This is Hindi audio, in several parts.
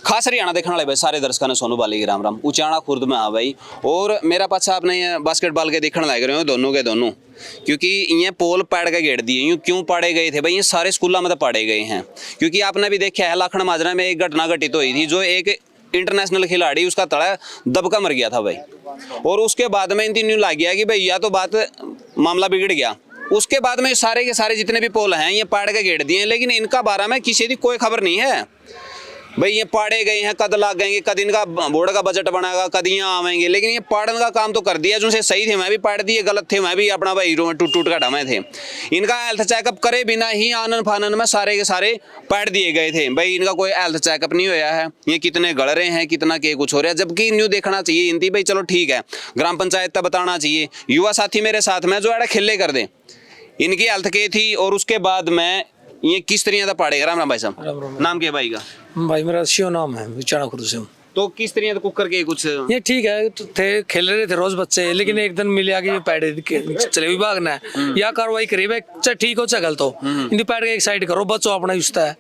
खास हरियाणा देखने वाले भाई सारे दर्शकों ने सोनू बाली की राम राम। उचाणा खुर्द में आ भाई, और मेरा पाछा आपने ये बास्केटबॉल के देखने लग रहे हो दोनों के दोनों, क्योंकि ये पोल पाड़ के गेड़ दिए। यूँ क्यों पाड़े गए थे भाई? ये सारे स्कूलों में तो पाड़े गए हैं, क्योंकि आपने भी देखा है लाखन माजरा में एक घटना घटित हुई थी, जो एक इंटरनेशनल खिलाड़ी उसका तड़ा दबका मर गया था भाई। और उसके बाद में इन तीनों लग गया कि भाई या तो बात मामला बिगड़ गया। उसके बाद में सारे के सारे जितने भी पोल हैं ये पाड़ के गेड़ दिए, लेकिन इनका बारे में किसी की कोई खबर नहीं है भाई। ये पाड़े गए हैं, कद लग गए, कद इनका बोर्ड का बजट बनाएगा, कद यहाँ आवेंगे, लेकिन ये पाड़न का काम तो कर दिया। जो से सही थे मैं भी पाड़ दिए, गलत थे मैं भी अपना भाई टूट टूट का डमे थे। इनका हेल्थ चेकअप करे बिना ही आनन फानन में सारे के सारे पाड़ दिए गए थे भाई। इनका कोई हेल्थ चेकअप नहीं होया है, ये कितने गड़ रहे हैं, कितना के कुछ हो रहा है। जबकि न्यू देखना चाहिए इनती भाई, चलो ठीक है ग्राम पंचायत तक बताना चाहिए। युवा साथी मेरे साथ में जो है खेले कर दे, इनकी हेल्थ के थी। और उसके बाद में ये किस तरह का पाड़ेगा? राम राम भाई साहब, नाम क्या भाई का? भाई मेरा शिव नाम है, उचाणा खुर्द से हूँ। तो किस तरह का कुकर के कुछ ये ठीक है, तो थे खेल रहे थे रोज बच्चे, लेकिन एक दिन मिल गया पैड चले विभाग ने या कार्रवाई करी भाई, चाहे ठीक हो चाहे गलत हो, इन पैड के एक साइड करो, बच्चों अपना युस्ता है।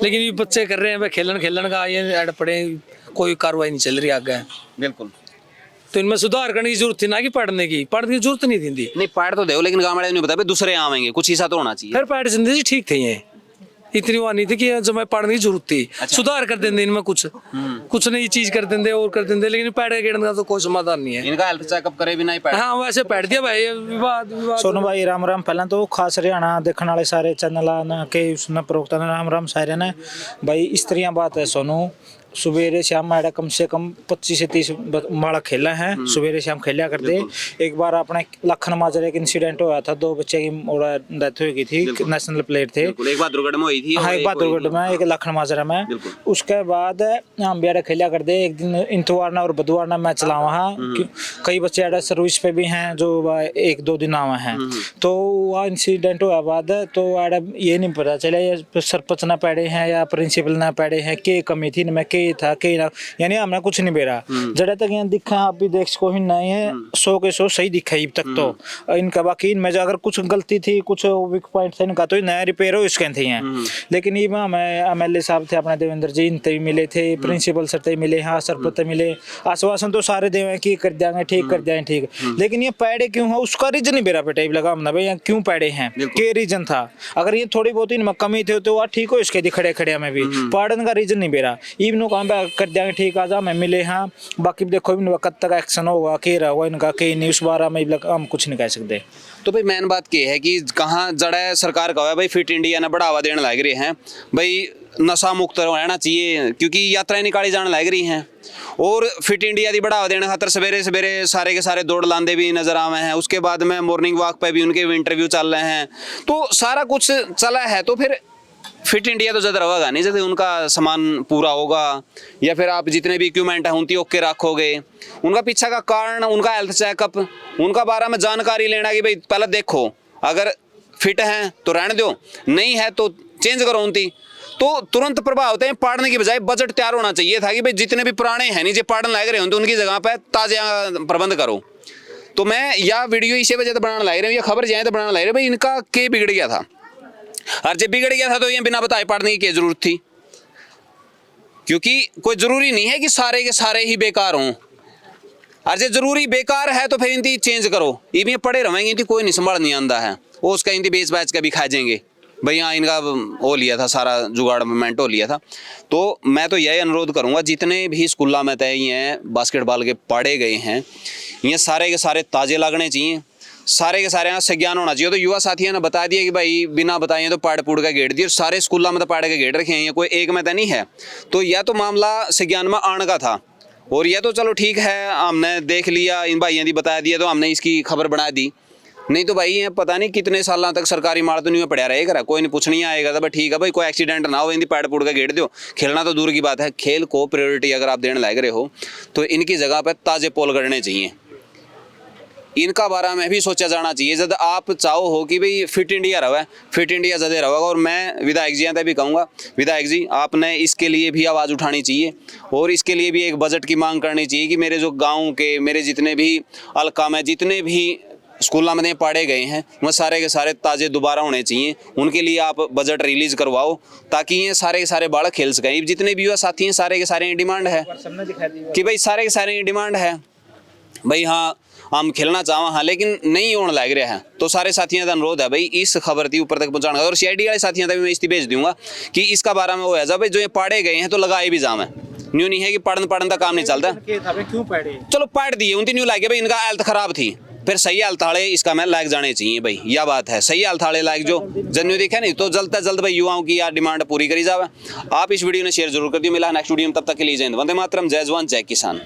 लेकिन ये बच्चे कर रहे हैं भाई खेलन का, ये ऐड पड़े, कोई कार्रवाई नहीं चल रही आगे। बिल्कुल, तो इनमें सुधार करने की जरूरत थी, ना कि पढ़ने की जरूरत नहीं थी। नहीं पाड़ तो दो, लेकिन गाँव वाले नहीं बता दूसरे आवेंगे, कुछ हिस्सा तो होना चाहिए। फिर पैड जिंदगी ठीक थे, ये इतनी वो नहीं थी कि जब मैं पढ़ने की जरूरत थी। अच्छा। सुधार कर देंगे इनमें, कुछ नई चीज कर देंगे और कर देंगे, लेकिन पैड के गेड़ने का तो कोई समाधान नहीं है। इनका हेल्थ चेकअप करे बिना ही पैड। हाँ वैसे पैड दिया भाई, विवाद सोनू भाई राम राम। पहला तो खास हरियाणा देखने वाले सारे चैनल के उसने प्रवक्ता ने राम राम सारे ने भाई। इस तरह बात है सोनू, सुबेरे शाम मैडा कम से कम 25 से 30 माड़ा खेला है, सुबेरे शाम खेलिया करते। एक बार अपने लखन माजरे एक इंसिडेंट हुआ था, 2 बच्चे की डेथ हो गई थी, नेशनल प्लेयर थे। एक बार दुर्घटना हुई थी। हाँ एक बार दुर्घटना में, एक लखन माजरा में। उसके बाद हम भी खेलिया करते। एक दिन इंतवार और बुधवार ना मैच चला वहाँ, कई बच्चे अड़ा सर्विस पे भी हैं जो 1-2 दिन आवा हैं। तो वहाँ इंसिडेंट हुआ बाद तो अड़ा ये नहीं पता चला सरपंच ना पैड़े हैं या प्रिंसिपल ना पैड़े हैं, के कमी थी मैं के था के ना, यानी हमने कुछ नहीं बेरा। जड़े तक यहाँ दिखा आप भी देख को ही नहीं है, 100 के 100 सही दिखा अब तक तो इनका। बाकी इनमें जो अगर कुछ गलती थी, कुछ वीक पॉइंट था इनका, तो नया रिपेयर हो इसके थे हैं। लेकिन ये हमें MLA साहब थे अपने देवेंद्र जी, इनते भी मिले थे, प्रिंसिपल सर ते मिले, हाँ सरपंच मिले, आश्वासन तो सारे देवे कि कर देंगे ठीक कर देंगे ठीक। लेकिन ये पैडे क्यों है उसका रीजन नहीं बेरा पे टाइप लगा हमने भाई, यहाँ क्यों पैडे हैं, के रीजन था। अगर ये थोड़ी बहुत इनमें कमी थे तो वह ठीक हो इसके खड़े खड़े हमें भी पाड़न का रीजन नहीं बेरा। इवन काम कर देंगे ठीक, आज हमें मिले। हाँ बाकी देखो इन कब तक एक्शन होगा, के रहा होगा इनका, के नहीं, उस बारे में हम कुछ नहीं कह सकते। तो भाई मेन बात ये है कि कहाँ जड़ा सरकार का है भाई, फिट इंडिया ने बढ़ावा देने लग रहे हैं भाई, नशा मुक्त रहना चाहिए, क्योंकि यात्राएं निकाली जाने लग रही हैं। और फिट इंडिया की बढ़ावा देने खातर सवेरे सवेरे सारे के सारे दौड़ लांदे भी नजर आवे हैं। उसके बाद में मॉर्निंग वॉक पे भी उनके इंटरव्यू चल रहे हैं, तो सारा कुछ चला है। तो फिर फिट इंडिया तो ज़्यादा रहेगा नहीं, जैसे उनका सामान पूरा होगा या फिर आप जितने भी इक्विपमेंट हैं उनकी ओके रखोगे। उनका पीछे का कारण, उनका हेल्थ चेकअप, उनका बारे में जानकारी लेना कि भाई पहले देखो अगर फिट हैं तो रहने दो, नहीं है तो चेंज करो उनकी। तो तुरंत प्रभाव होते हैं पाड़ने की बजाय बजट तैयार होना चाहिए था कि भाई जितने भी पुराने हैं नहीं जो पाड़न लग रहे होंगे उनकी जगह पर ताज़ा प्रबंध करो। तो मैं या वीडियो इसी वजह से बनाने लग रहे हूँ या खबर जाए तो बनाने लग रहे भाई इनका के बिगड़ गया था। और जब बिगड़ गया था तो ये बिना बताए पढ़ने की क्या जरूरत थी? क्योंकि कोई जरूरी नहीं है कि सारे के सारे ही बेकार हों। और जो जरूरी बेकार है तो फिर इनकी चेंज करो। ये पड़े रहेंगे इनकी कोई नहीं संभाल नहीं आंदा है, वो उसका इनकी बेच बैच का भी खा जाएंगे भाई। हाँ इनका हो लिया था, सारा जुगाड़मेंट हो लिया था। तो मैं तो यही अनुरोध करूंगा जितने भी स्कूलों में तय हैं बास्केटबॉल के पढ़े गए हैं, ये सारे के सारे ताजे लगने चाहिए, सारे के सारे यहाँ से ज्ञान होना चाहिए। तो युवा साथियों ने बता दिया कि भाई बिना बताए तो पाड़ पूड़ का गेट दिए, और सारे स्कूलों में तो पाड़ के गेट रखे हैं, कोई एक में तो नहीं है। तो यह तो मामला से ज्ञान में आने का था, और यह तो चलो ठीक है हमने देख लिया, इन भाइयों ने बता दिया तो हमने इसकी खबर बना दी। नहीं तो भाई ये पता नहीं कितने सालों तक सरकारी मार तो नहीं पड़ा रहेगा, कोई नहीं पूछ नहीं आएगा। तो भाई ठीक है भाई कोई एक्सीडेंट ना हो, इनकी पैड पूड़ का गेट दो। खेलना तो दूर की बात है, खेल को प्रायोरिटी अगर आप देने लग रहे हो तो इनकी जगह पर ताजे पोल करने चाहिए। इनका बारे में भी सोचा जाना चाहिए। जब आप चाहो हो कि भाई फिट इंडिया रहा है, फिट इंडिया ज़्यादा रहेगा। और मैं विधायक जी भी कहूँगा, विधायक जी आपने इसके लिए भी आवाज़ उठानी चाहिए और इसके लिए भी एक बजट की मांग करनी चाहिए कि मेरे जो गाँव के, मेरे जितने भी हल्का में जितने भी स्कूलों में पढ़े गए हैं वह सारे के सारे ताजे दोबारा होने चाहिए। उनके लिए आप बजट रिलीज करवाओ ताकि ये सारे के सारे बालक खेल सकें। जितने भी युवा साथी हैं सारे के सारे डिमांड है कि भाई सारे के सारे डिमांड है भाई हाँ हम खेलना चाहवा हाँ, लेकिन नहीं होने लग रहा है। तो सारे साथियों का अनुरोध है भाई इस खबर थी ऊपर तक पहुंचाने का। और सीआईडी वाले साथियों का भी मैं इस भेज दूंगा कि इसका बारे में वो है भाई जो ये पढ़े गए हैं तो लगाए भी जावे। न्यू नहीं है कि पढ़न का काम नहीं चलता। क्यों पढ़े चलो पढ़ दिए उनकी न्यू लागे भाई इनका हेल्थ खराब थी फिर सही हालत वाले इसका मैं लायक जाने चाहिए भाई। यह बात है सही हालत वाले लायक जो जन्यू दिखे नहीं तो जल्द से जल्द भाई युवाओं की यार डिमांड पूरी करी जावे। आप इस वीडियो ने शेयर जरूर कर दियो। मिला नेक्स्ट वीडियो में, तब तक के लिए जय हिंद, वंदे मातरम, जय जवान जय किसान।